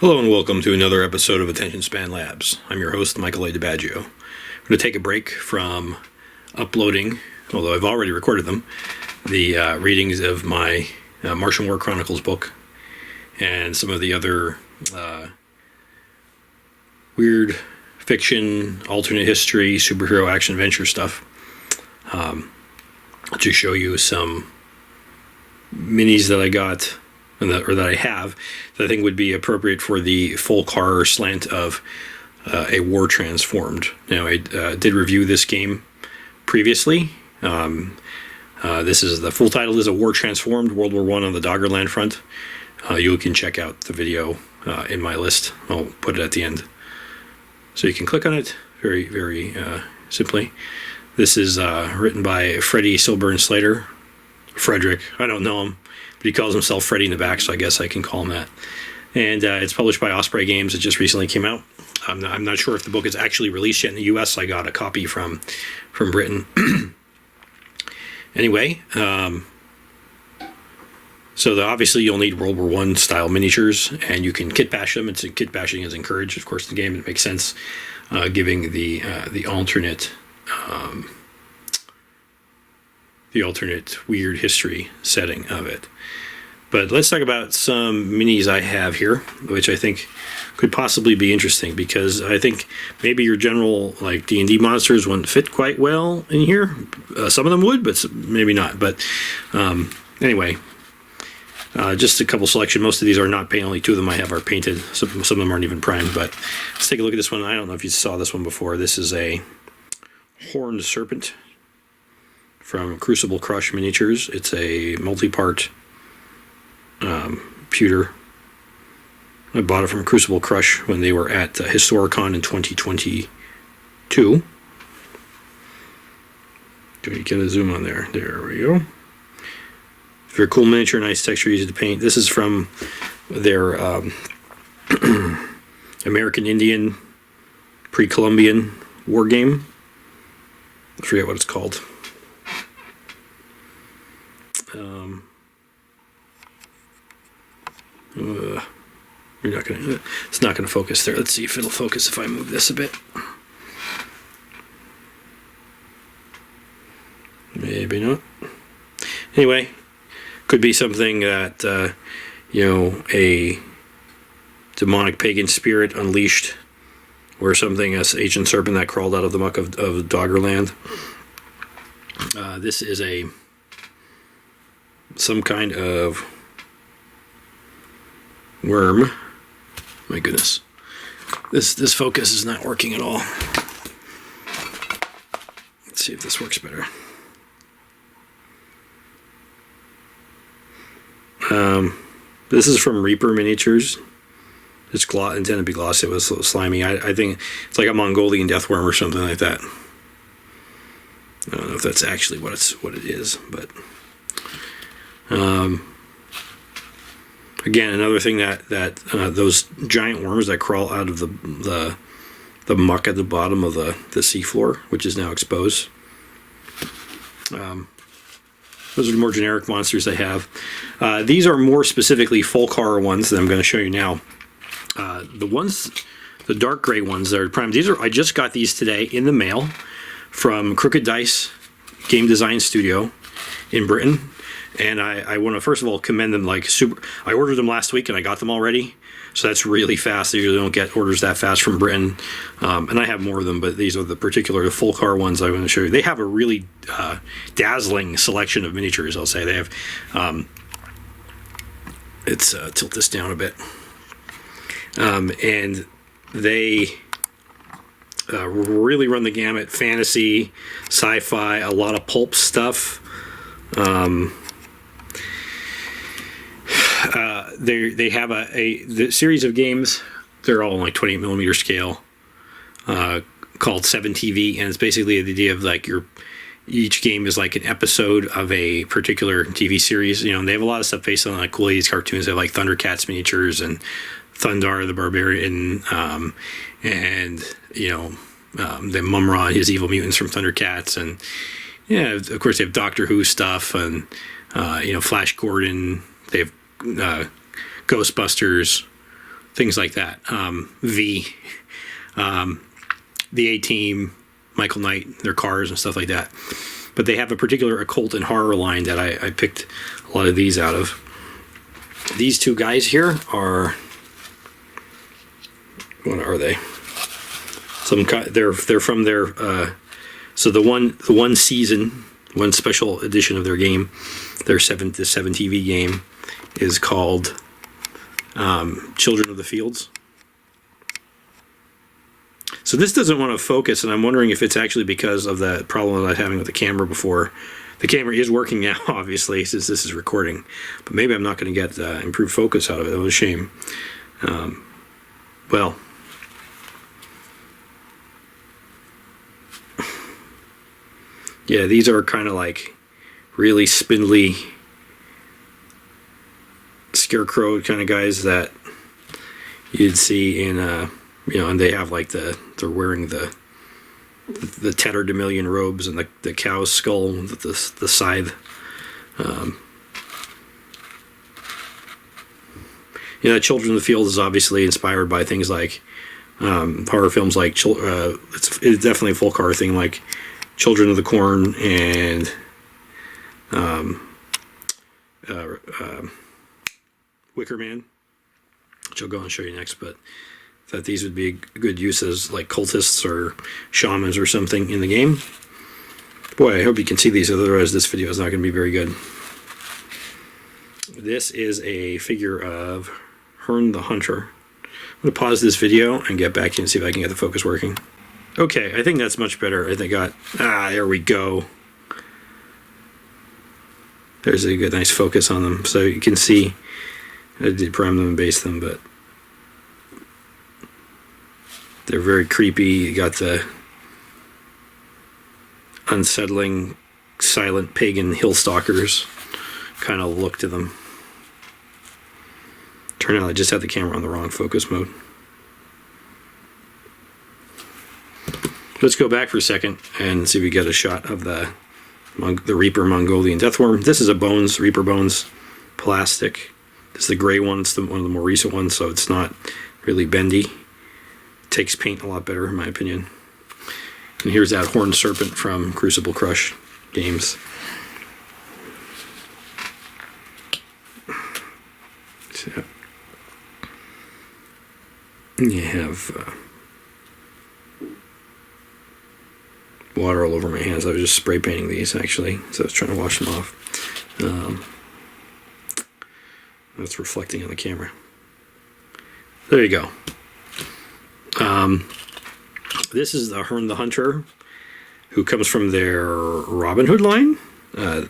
Hello and welcome to another episode of Attention Span Labs. I'm your host, Michael A. DiBaggio. I'm going to take a break from uploading, although I've already recorded them, the readings of my Martian War Chronicles book and some of the other weird fiction, alternate history, superhero action adventure stuff, to show you some minis that I got or that I have, that I think would be appropriate for the full car slant of a War Transformed. Now, I did review this game previously. This is the full title is A War Transformed, World War I on the Doggerland Front. You can check out the video in my list. I'll put it at the end. So you can click on it very, very simply. This is written by Freddie Silburn Slater. Frederick, I don't know him, but he calls himself Freddy in the back, so I guess I can call him that. And it's published by Osprey Games. It just recently came out. I'm not sure if the book is actually released yet in the U.S. I got a copy from Britain. Anyway, so obviously you'll need World War I style miniatures, and you can kit bash them. Kit bashing is encouraged, of course, in the game. It makes sense, giving the alternate weird history setting of it. But let's talk about some minis I have here, which I think could possibly be interesting, because I think maybe your general like D&D monsters wouldn't fit quite well in here. Some of them would, but maybe not. But anyway, just a couple selection. Most of these are not painted. Only two of them I have are painted. Some of them aren't even primed. But let's take a look at this one. I don't know if you saw this one before. This is a Horned Serpent from Crucible Crush Miniatures. It's a multi-part pewter. I bought it from Crucible Crush when they were at Historicon in 2022. Do we get a zoom on there? There we go. Very cool miniature, nice texture, easy to paint. This is from their American Indian pre-Columbian war game. I forget what it's called. It's not gonna focus there. Let's see if it'll focus if I move this a bit. Maybe not. Anyway, could be something that a demonic pagan spirit unleashed, or something as ancient serpent that crawled out of the muck of Doggerland. This is some kind of worm. My goodness, this focus is not working at all. Let's see if this works better. This is from Reaper Miniatures. It's intended to be glossy. It was so slimy. I think it's like a Mongolian deathworm or something like that. I don't know if that's actually what it is, but again, another thing that those giant worms that crawl out of the muck at the bottom of the seafloor, which is now exposed. Those are the more generic monsters I have. These are more specifically full car ones that I'm going to show you now. The dark gray ones that are primed. I just got these today in the mail from Crooked Dice Game Design Studio in Britain. And I want to first of all commend them. I ordered them last week and I got them already, so that's really fast. They usually don't get orders that fast from Britain, and I have more of them, but these are the full car ones I want to show you. They have a really dazzling selection of miniatures. I'll say they have. Tilt this down a bit, and they really run the gamut: fantasy, sci-fi, a lot of pulp stuff. They have the series of games. They're all on like 28 millimeter scale, called 7TV, and it's basically the idea of like each game is like an episode of a particular TV series. And they have a lot of stuff based on like cool 80s cartoons. They have like Thundercats miniatures and Thundar the Barbarian, and the Mumra, his evil mutants from Thundercats, and of course they have Doctor Who stuff and Flash Gordon. They have Ghostbusters, things like that. V, the A-Team, Michael Knight, their cars and stuff like that. But they have a particular occult and horror line that I picked a lot of these out of. These two guys here are, what are they? They're from their so the one season, one special edition of their game, the 7 TV game is called Children of the Fields. So this doesn't want to focus, and I'm wondering if it's actually because of the problem that I was having with the camera before. The camera is working now, obviously, since this is recording, but maybe I'm not going to get improved focus out of it. That was a shame. Well, yeah, these are kind of like really spindly, scarecrow kind of guys that you'd see in, and they have like they're wearing the tatterdemalion robes and the cow's skull with the scythe. Children of the Field is obviously inspired by things like horror films like it's definitely a folk horror thing like Children of the Corn and Wicker Man, which I'll go and show you next, but that these would be a good use as like cultists or shamans or something in the game. Boy, I hope you can see these, otherwise this video is not going to be very good. This is a figure of Hearn the Hunter. I'm going to pause this video and get back to you and see if I can get the focus working. Okay, I think that's much better. I think there we go. There's a good, nice focus on them. So you can see, I did prime them and base them, but they're very creepy. You got the unsettling, silent pagan hill stalkers kind of look to them. Turn out I just had the camera on the wrong focus mode. Let's go back for a second and see if we get a shot of the Reaper Mongolian Deathworm. This is a bones, Reaper bones, plastic. This is the gray one. It's one of the more recent ones, so it's not really bendy. Takes paint a lot better, in my opinion. And here's that horned serpent from Crucible Crush games. So, you have water all over my hands. I was just spray painting these, actually, so I was trying to wash them off. That's reflecting on the camera. There you go. This is the Hearn the Hunter, who comes from their Robin Hood line, and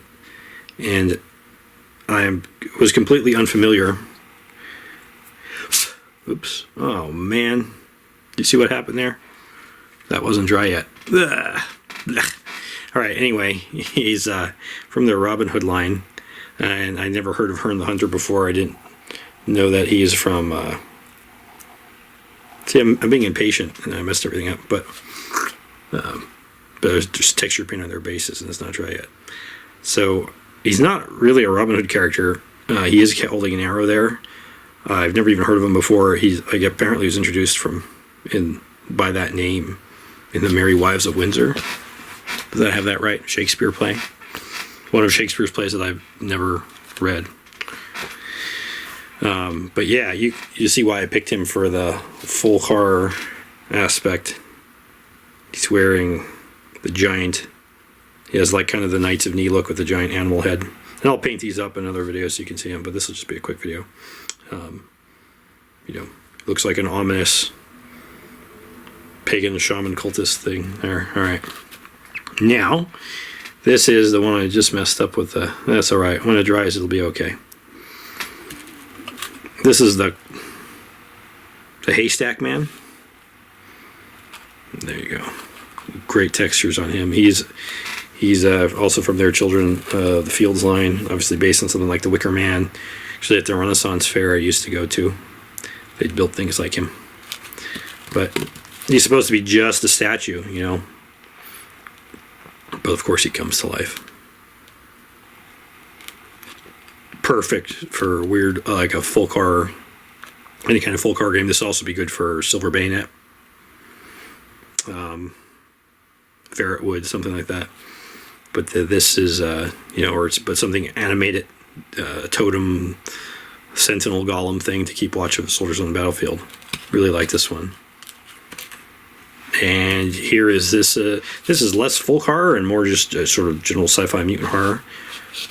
I was completely unfamiliar. Oops! Oh man, you see what happened there? That wasn't dry yet. Ugh. All right. Anyway, he's from their Robin Hood line, and I never heard of Hearn the Hunter before. I didn't know that he is from. See, I'm being impatient, and I messed everything up. But there's just texture paint on their bases, and it's not dry yet. So he's not really a Robin Hood character. He is holding an arrow there. I've never even heard of him before. Apparently was introduced by that name in the Merry Wives of Windsor. Does that have that right? Shakespeare play. One of Shakespeare's plays that I've never read. But yeah, you see why I picked him for the full horror aspect. He's wearing the giant. He has like kind of the Knights of Knee look with the giant animal head. And I'll paint these up in another video so you can see them, but this will just be a quick video. Looks like an ominous pagan shaman cultist thing there. All right. Now, this is the one I just messed up with. That's all right. When it dries, it'll be okay. This is the Haystack Man. There you go. Great textures on him. He's also from their Children of the Fields line, obviously based on something like the Wicker Man. Actually, at the Renaissance Fair I used to go to, they'd built things like him. But he's supposed to be just a statue, But of course he comes to life. Perfect for weird, like a folk horror any kind of full card game. This will also be good for Silver Bayonet, Verrotwood, something like that. But this is, but something animated, totem, sentinel golem thing to keep watch of soldiers on the battlefield. Really like this one. And here is this. This is less folk horror and more just sort of general sci-fi mutant horror.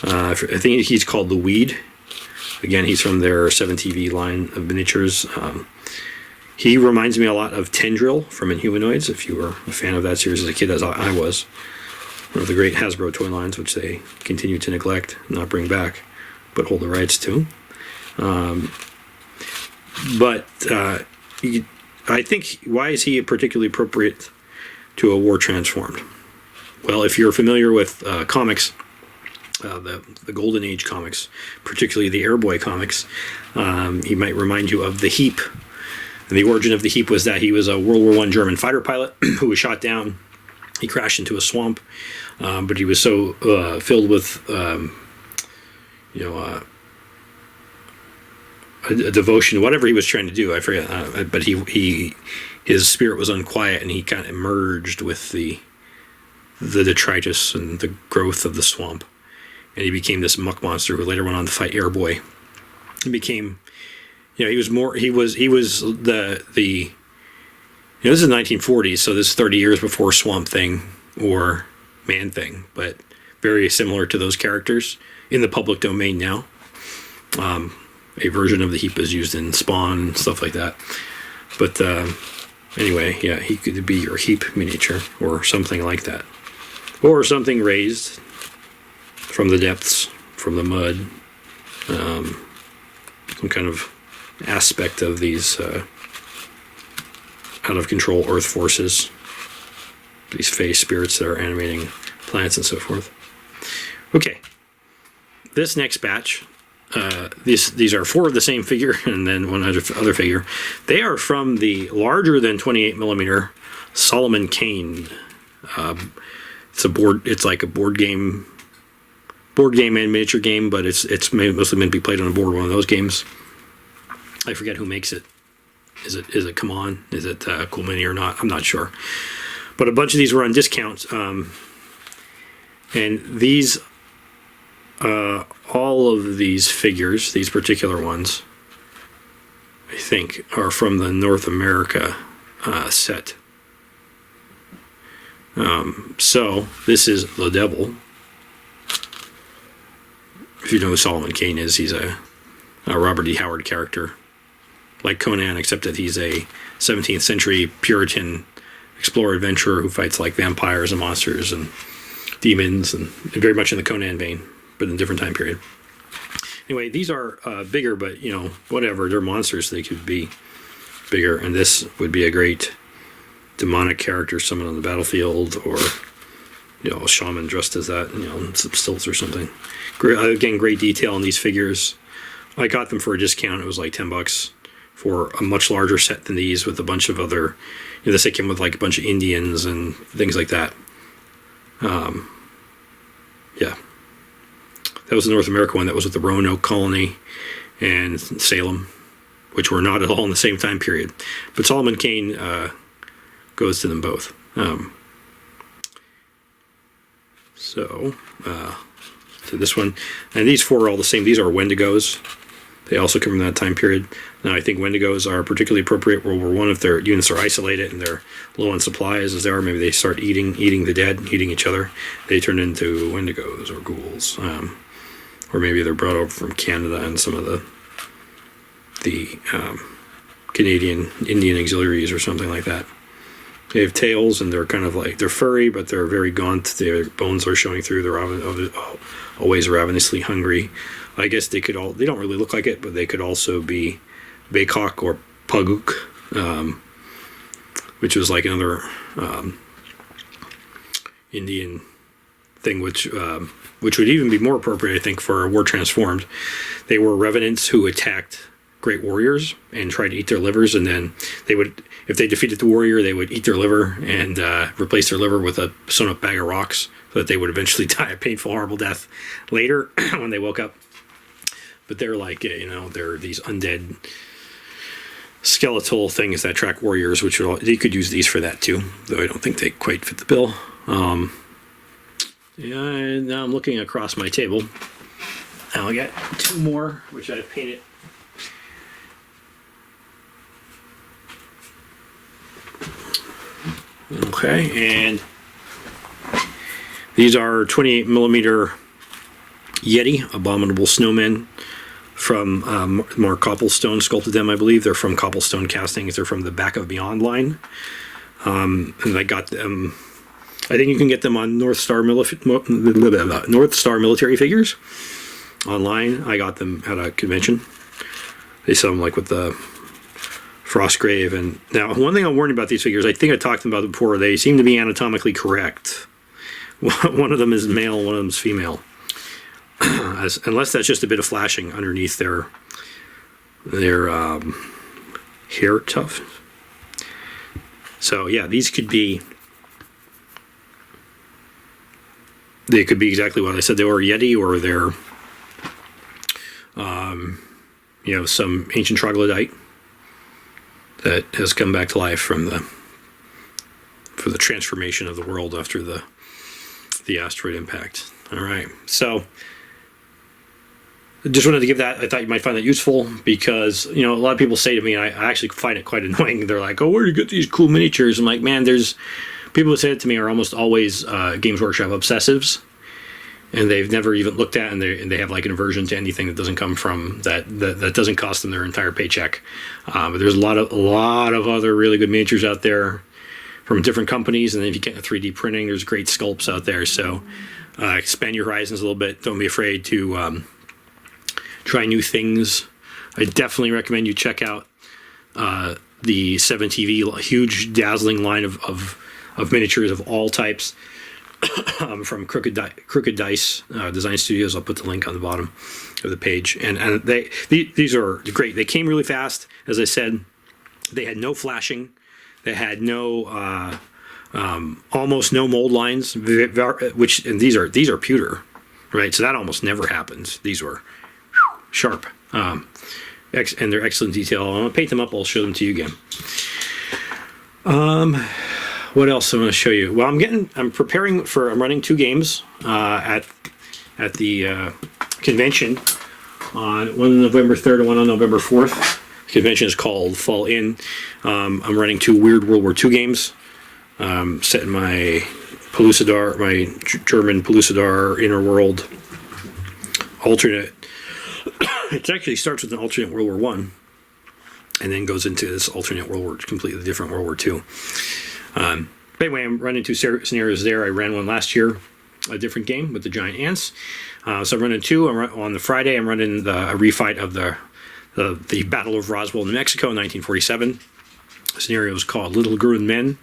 I think he's called The Weed. Again, he's from their 7TV line of miniatures. He reminds me a lot of Tendril from Inhumanoids, if you were a fan of that series as a kid, as I was. One of the great Hasbro toy lines, which they continue to neglect, not bring back, but hold the rights to. I think, why is he particularly appropriate to a War Transformed? Well, if you're familiar with comics, the Golden Age comics, particularly the Airboy comics, he might remind you of the Heap. And the origin of the Heap was that he was a World War I German fighter pilot who was shot down. He crashed into a swamp, but he was so filled with, a devotion, whatever he was trying to do, I forget. But his spirit was unquiet, and he kind of merged with the detritus and the growth of the swamp, and he became this muck monster who later went on to fight Airboy. He became, he was the this is the 1940s, so this is 30 years before Swamp Thing or Man Thing, but very similar to those characters in the public domain now. A version of the Heap is used in Spawn and stuff like that. But anyway, yeah, he could be your Heap miniature or something like that. Or something raised from the depths, from the mud. Some kind of aspect of these out of control earth forces. These fey spirits that are animating plants and so forth. Okay. This next batch, these are 4 of the same figure and then one other figure. They are from the larger than 28 millimeter Solomon Kane. It's like a board game and miniature game, but it's mostly meant to be played on a board, one of those games. I forget who makes it. Is it Come On? Is it Cool Mini or not? I'm not sure. But a bunch of these were on discount, and these all of these figures, these particular ones, I think, are from the North America set. So this is the Devil. If you know who Solomon Kane is, he's a Robert E. Howard character, like Conan, except that he's a 17th century Puritan explorer adventurer who fights like vampires and monsters and demons, and very much in the Conan vein, but in a different time period. Anyway, these are bigger, but whatever, they're monsters, they could be bigger, and this would be a great demonic character summoned on the battlefield, or a shaman dressed as that, some stilts or something. Again, great detail on these figures. I got them for a discount. It was like $10 for a much larger set than these, with a bunch of other, this came with like a bunch of Indians and things like that. Yeah. That was the North America one. That was with the Roanoke colony and Salem, which were not at all in the same time period. But Solomon Kane goes to them both. So this one, and these 4 are all the same. These are Wendigos. They also come from that time period. Now, I think Wendigos are particularly appropriate World War I if their units are isolated and they're low on supplies, as they are. Maybe they start eating the dead, eating each other. They turn into Wendigos or ghouls. Or maybe they're brought over from Canada and some of the Canadian Indian auxiliaries or something like that. They have tails, and they're kind of like, they're furry, but they're very gaunt. Their bones are showing through. They're always ravenously hungry. I guess they don't really look like it, but they could also be Baycock or Puguk, which was like another Indian thing, which would even be more appropriate, I think, for a War Transformed. They were revenants who attacked great warriors and tried to eat their livers, and then they would, if they defeated the warrior, they would eat their liver and replace their liver with a sewn up bag of rocks, so that they would eventually die a painful, horrible death later when they woke up. But they're like, they're these undead skeletal things that track warriors, which you could use these for that too, though I don't think they quite fit the bill. Yeah, and now I'm looking across my table. Now I got 2 more, which I've painted. Okay, and these are 28 millimeter Yeti, abominable snowmen, from Mark Copplestone sculpted them, I believe. They're from Copplestone Castings. They're from the Back of Beyond line. And I got them, I think you can get them on North Star Military Figures online. I got them at a convention. They sell them like with the Frostgrave. And now, one thing I'm warning about these figures, I think I talked about it before, they seem to be anatomically correct. One of them is male, one of them is female. Unless that's just a bit of flashing underneath their hair tuft. So yeah, these could be, they could be exactly what I said they were, Yeti, or they're you know, some ancient troglodyte that has come back to life for the transformation of the world after the asteroid impact. All right, so I just wanted to give that. I thought you might find that useful because, you know, a lot of people say to me, and I actually find it quite annoying. They're like, "Oh, where do you get these cool miniatures?" I'm like, man, there's people who say it to me are almost always Games Workshop obsessives, and they've never even looked at, and they have like an aversion to anything that doesn't come from that doesn't cost them their entire paycheck. But there's a lot of other really good miniatures out there from different companies, and then if you get into 3D printing, there's great sculpts out there. So expand your horizons a little bit. Don't be afraid to try new things. I definitely recommend you check out the 7TV, huge dazzling line of miniatures of all types from Crooked Dice Design Studios. I'll put the link on the bottom of the page. And these are great. They came really fast. As I said, they had no flashing. They had no almost no mold lines, which, and these are pewter, right? So that almost never happens. These were sharp, and they're excellent detail. I'm gonna paint them up. I'll show them to you again. What else I'm gonna show you? Well, I'm running 2 games at the convention, on one on November 3rd and one on November 4th. The convention is called Fall In. I'm running 2 Weird World War II games, set in my Pellucidar, my German Pellucidar Inner World alternate. It actually starts with an alternate World War I, and then goes into this alternate completely different World War II. But anyway, I'm running 2 scenarios there. I ran one last year, a different game with the giant ants. So I'm running 2. On the Friday, I'm running a refight of the Battle of Roswell, New Mexico, in 1947. The scenario is called Little Gruen Men,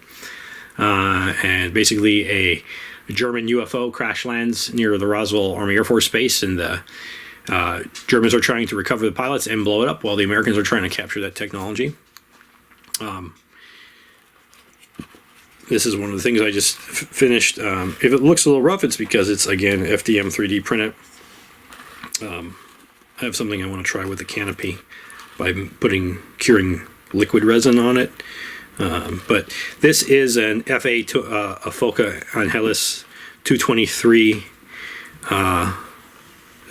and basically a German UFO crash lands near the Roswell Army Air Force Base, and the Germans are trying to recover the pilots and blow it up while the Americans are trying to capture that technology. This is one of the things I just finished. If it looks a little rough, it's because it's, again, FDM 3D printed. I have something I want to try with the canopy by curing liquid resin on it. But this is an FA a Foca Angelis 223. Did I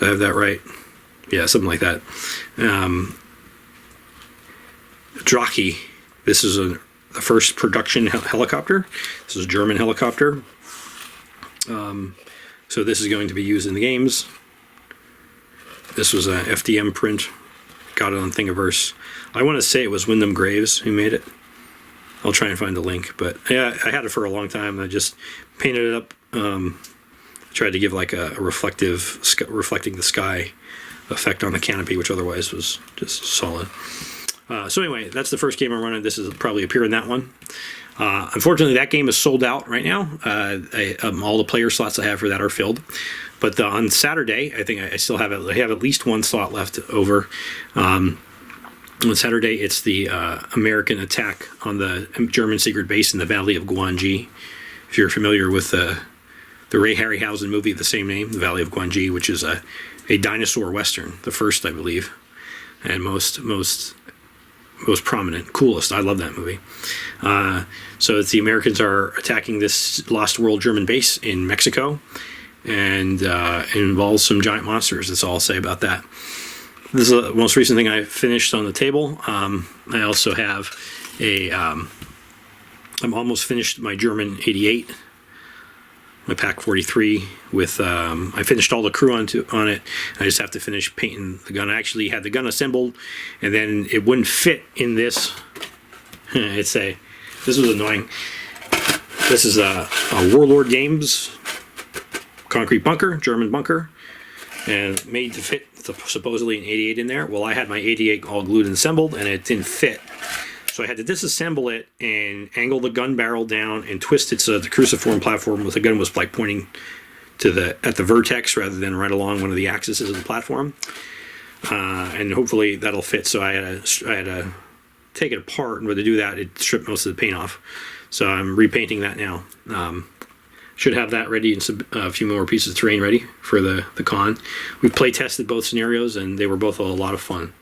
have that right? Yeah, something like that. Draki. This is the first production helicopter. This is a German helicopter. So this is going to be used in the games. This was an FDM print. Got it on Thingiverse. I want to say it was Wyndham Graves who made it. I'll try and find the link. But yeah, I had it for a long time. I just painted it up. Tried to give like a reflecting the sky effect on the canopy, which otherwise was just solid. So anyway, that's the first game I'm running. This is probably appear in that one. Unfortunately, that game is sold out right now. All the player slots I have for that are filled. But on Saturday, I think I still have it. I have at least 1 slot left over. On Saturday, it's the American attack on the German secret base in the Valley of Guanji. If you're familiar with the Ray Harryhausen movie of the same name, The Valley of Guanji, which is a dinosaur western, the first, I believe, and most most prominent, coolest. I love that movie. So it's the Americans are attacking this Lost World German base in Mexico, and it involves some giant monsters. That's all I'll say about that. This is the most recent thing I finished on the table. I also have a... I'm almost finished my German 88, my Pack 43 with, I finished all the crew on it. I just have to finish painting the gun. I actually had the gun assembled, and then it wouldn't fit in this. This was annoying. This is a Warlord Games concrete bunker, German bunker, and made to fit supposedly an 88 in there. Well, I had my 88 all glued and assembled, and it didn't fit. So I had to disassemble it and angle the gun barrel down and twist it so that the cruciform platform with the gun was like pointing to at the vertex rather than right along one of the axes of the platform. And hopefully that'll fit. So I had to take it apart, and to do that, it stripped most of the paint off. So I'm repainting that now. Should have that ready and a few more pieces of terrain ready for the con. We play tested both scenarios, and they were both a lot of fun.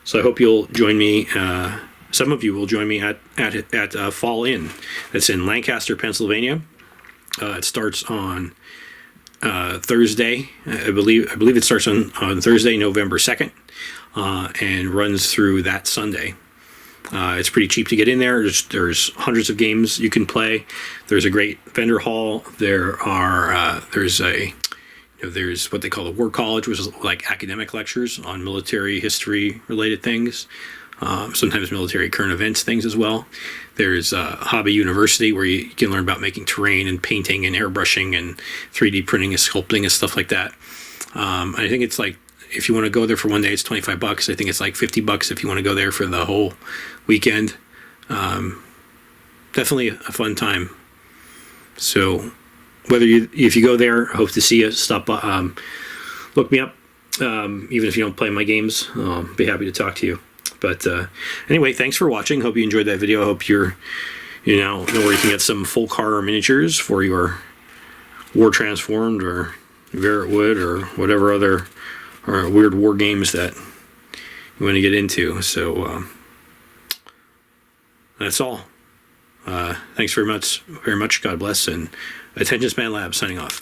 So I hope you'll join me. Some of you will join me at Fall Inn. That's in Lancaster, Pennsylvania. It starts on Thursday. I believe it starts on Thursday, November 2nd, and runs through that Sunday. It's pretty cheap to get in there. There's hundreds of games you can play. There's a great vendor hall. There's what they call the War College, which is like academic lectures on military history related things. Sometimes military current events things as well. There's Hobby University, where you can learn about making terrain and painting and airbrushing and 3D printing and sculpting and stuff like that. I think it's like, if you want to go there for one day, it's $25. I think it's like $50 if you want to go there for the whole weekend. Definitely a fun time. So if you go there, I hope to see you. Stop by, look me up. Even if you don't play my games, I'll be happy to talk to you. But anyway, thanks for watching. Hope you enjoyed that video. I hope you know where you can get some full car miniatures for your War Transformed or Verrotwood or whatever other weird war games that you want to get into. So that's all. Thanks very much. God bless. And Attention Span Labs signing off.